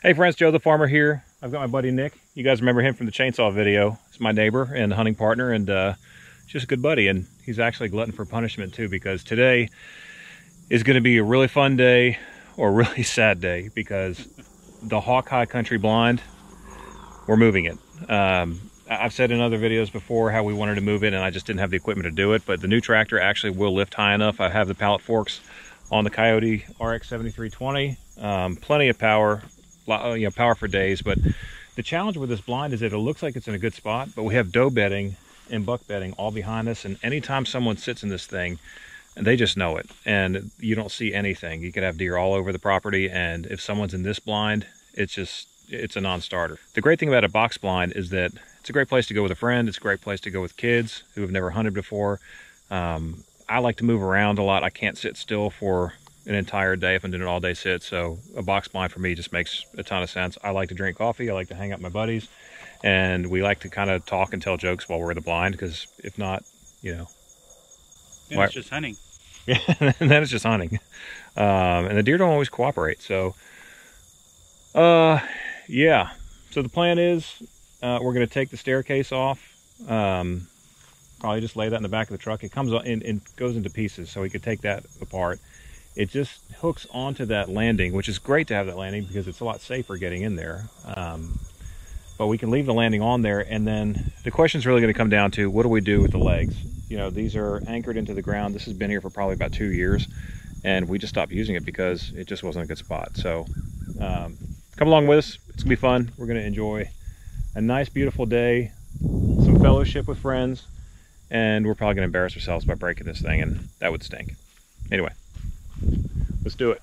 Hey friends, Joe the Farmer here. I've got my buddy Nick. You guys remember him from the chainsaw video. He's my neighbor and hunting partner, and just a good buddy. And he's actually a glutton for punishment too, because today is going to be a really fun day or a really sad day, because the Hawkeye Country blind, we're moving it. I've said in other videos before how we wanted to move it, and I just didn't have the equipment to do it. But the new tractor actually will lift high enough. I have the pallet forks on the Kioti RX7320. Plenty of power. Power for days. But the challenge with this blind is that it looks like it's in a good spot, but we have doe bedding and buck bedding all behind us, and anytime someone sits in this thing, they just know it, and you don't see anything. You could have deer all over the property, and if someone's in this blind, it's a non-starter. The great thing about a box blind is that it's a great place to go with a friend. It's a great place to go with kids who have never hunted before. I like to move around a lot. I can't sit still for an entire day if I'm doing an all-day sit, so a box blind for me just makes a ton of sense. I like to drink coffee, I like to hang out with my buddies, and we like to kind of talk and tell jokes while we're in the blind, because if not, then it's just hunting. Yeah, and then it's just hunting. And the deer don't always cooperate, so yeah. So the plan is we're going to take the staircase off, probably just lay that in the back of the truck. It comes on and goes into pieces, so we could take that apart. It just hooks onto that landing, which is great to have that landing because it's a lot safer getting in there. But we can leave the landing on there, and then the question is really going to come down to, what do we do with the legs? These are anchored into the ground. This has been here for probably about 2 years, and we just stopped using it because it just wasn't a good spot. So come along with us. It's going to be fun. We're going to enjoy a nice, beautiful day, some fellowship with friends, and we're probably going to embarrass ourselves by breaking this thing, and that would stink. Anyway. Let's do it.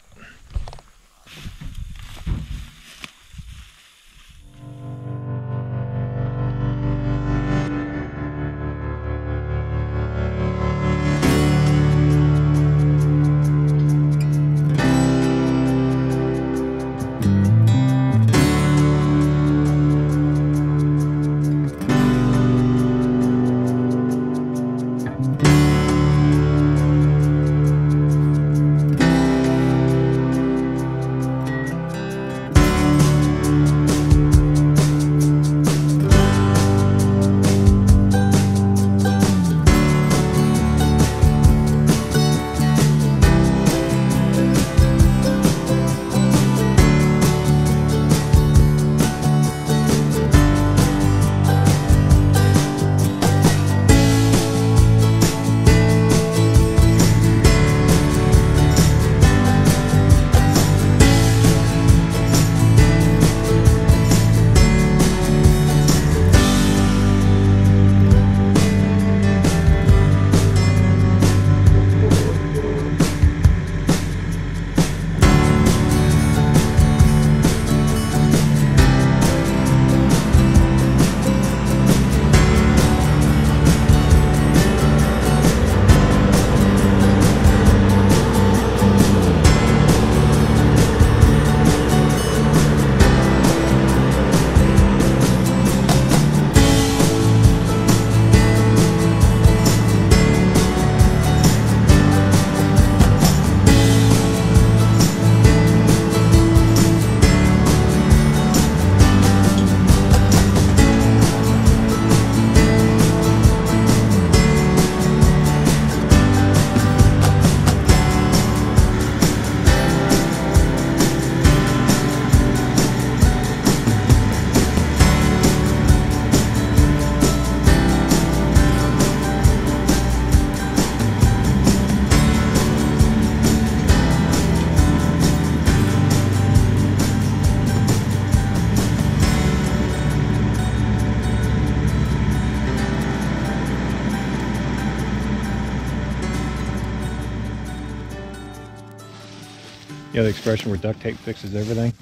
You know the expression where duct tape fixes everything?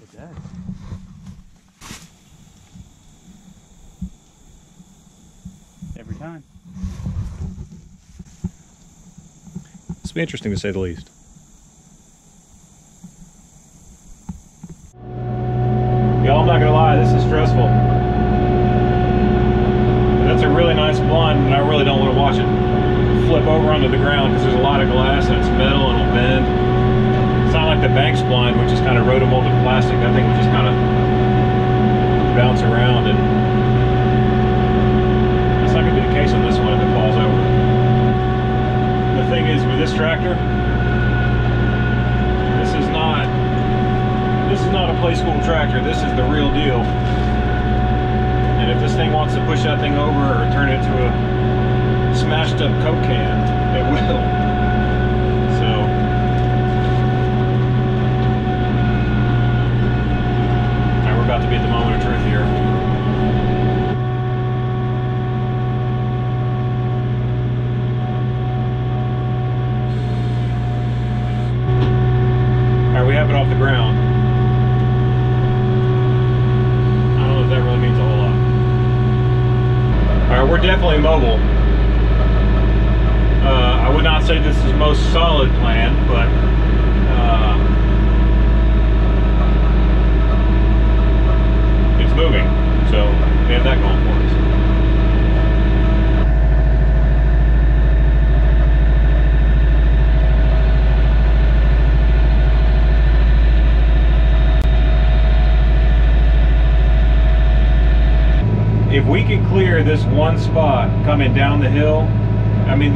It does. Every time. This will be interesting to say the least. Y'all, I'm not gonna lie, this is stressful. That's a really nice blind, and I really don't want to watch it flip over onto the ground because there's a lot of glass and it's metal and it'll bend. It's not unlike the bank spline, which is kind of rotomolded plastic, that thing will just kind of bounce around, and that's not going to be the case on this one if it falls over. The thing is, with this tractor, this is not a play school tractor. This is the real deal. And if this thing wants to push that thing over or turn it into a smashed up Coke can, it will. So now we're about to be at the moment of truth here. Alright, we have it off the ground. I don't know if that really means a whole lot. Alright, we're definitely mobile. I would not say this is the most solid plan, but it's moving, so we have that going for us. If we can clear this one spot coming down the hill, I mean,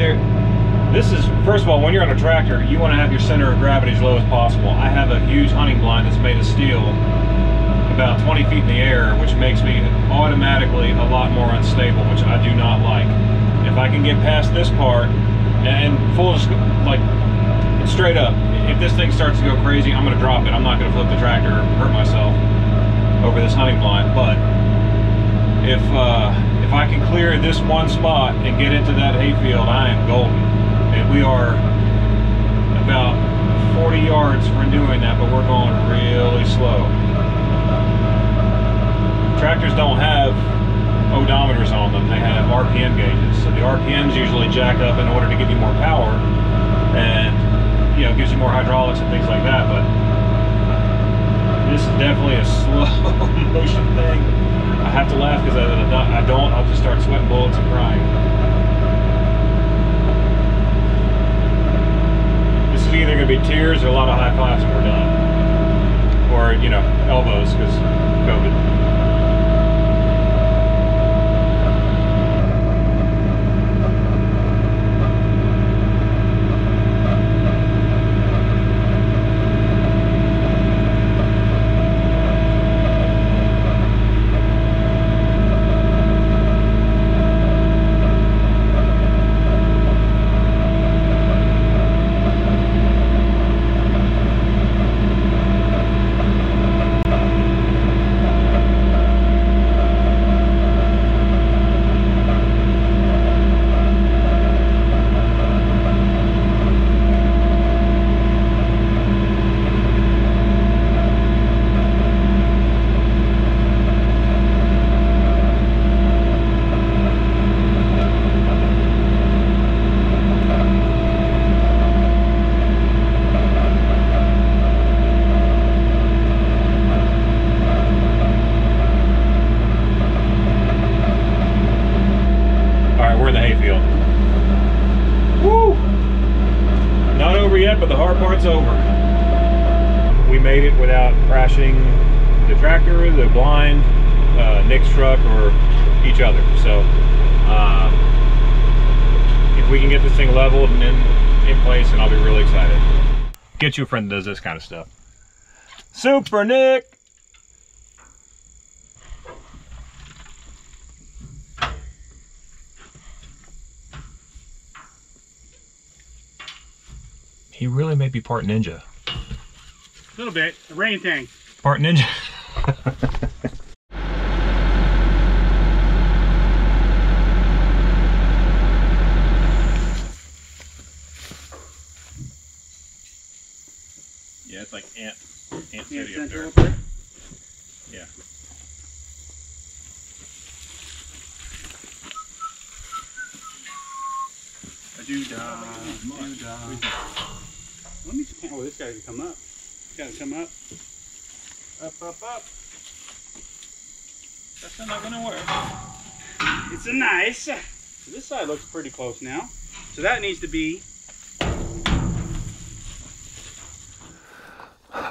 this is, first of all, when you're on a tractor, you want to have your center of gravity as low as possible. I have a huge hunting blind that's made of steel about 20 feet in the air, which makes me automatically a lot more unstable, which I do not like. If I can get past this part, and like, straight up, if this thing starts to go crazy, I'm going to drop it. I'm not going to flip the tractor or hurt myself over this hunting blind. But if I can clear this one spot and get into that hayfield, I am golden. And we are about 40 yards from doing that, but we're going really slow. Tractors don't have odometers on them, they have RPM gauges. So the RPMs usually jack up in order to give you more power, and you know, gives you more hydraulics and things like that. But this is definitely a slow motion thing. I have to laugh because I'll just start sweating bullets and crying. This is either going to be tears or a lot of high fives when we're done. Or, you know, elbows because COVID. But the hard part's over. We made it without crashing the tractor, the blind, Nick's truck, or each other. So if we can get this thing leveled and in place, then I'll be really excited. Get you a friend that does this kind of stuff. Super Nick! He really may be part ninja. A little bit. A rain tank. Part ninja. Yeah, it's like Ant City up there. Yeah. Let me just, oh, this guy's gotta come up. Gotta come up. Up. That's not gonna work. It's a nice. So this side looks pretty close now. So that needs to be.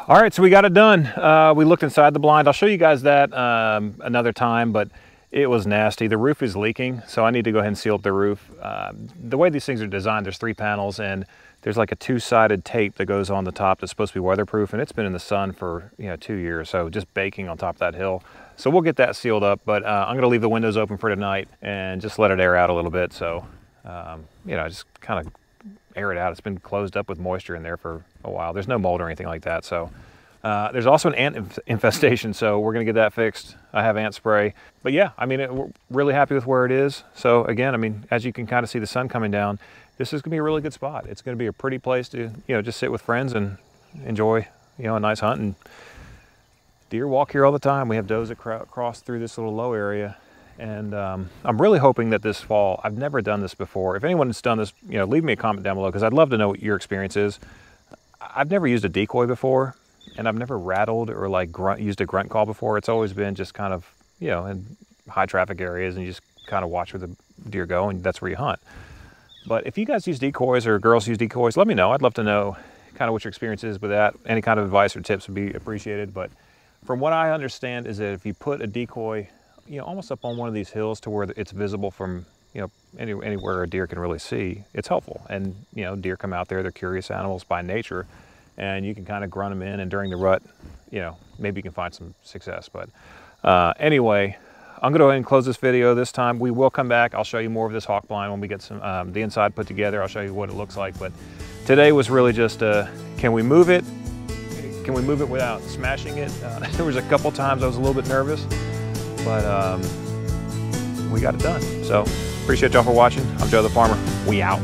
All right, so we got it done. We looked inside the blind. I'll show you guys that another time, but it was nasty. The roof is leaking, so I need to go ahead and seal up the roof. The way these things are designed, there's 3 panels, and there's like a 2-sided tape that goes on the top that's supposed to be weatherproof, and it's been in the sun for 2 years, so just baking on top of that hill. So we'll get that sealed up, but I'm gonna leave the windows open for tonight and just let it air out a little bit. So, just kind of air it out. It's been closed up with moisture in there for a while. There's no mold or anything like that. So there's also an ant infestation, so we're gonna get that fixed. I have ant spray, but yeah, I mean, we're really happy with where it is. So again, I mean, as you can kind of see the sun coming down, this is gonna be a really good spot. It's gonna be a pretty place to, just sit with friends and enjoy, a nice hunt. And deer walk here all the time. We have does that cross through this little low area. And I'm really hoping that this fall, I've never done this before. If anyone's done this, leave me a comment down below, because I'd love to know what your experience is. I've never used a decoy before, and I've never rattled or like used a grunt call before. It's always been just kind of, in high traffic areas, and you just kind of watch where the deer go, and that's where you hunt. But if you guys use decoys or girls use decoys, let me know. I'd love to know kind of what your experience is with that. Any kind of advice or tips would be appreciated. But from what I understand is that if you put a decoy, almost up on one of these hills to where it's visible from, anywhere a deer can really see, it's helpful. And, deer come out there, they're curious animals by nature, and you can kind of grunt them in, and during the rut, maybe you can find some success. But anyway, I'm gonna go ahead and close this video this time. We will come back. I'll show you more of this hawk blind when we get some the inside put together. I'll show you what it looks like. But today was really just, can we move it? Can we move it without smashing it? There was a couple times I was a little bit nervous, but we got it done. So appreciate y'all for watching. I'm Joe the Farmer. We out.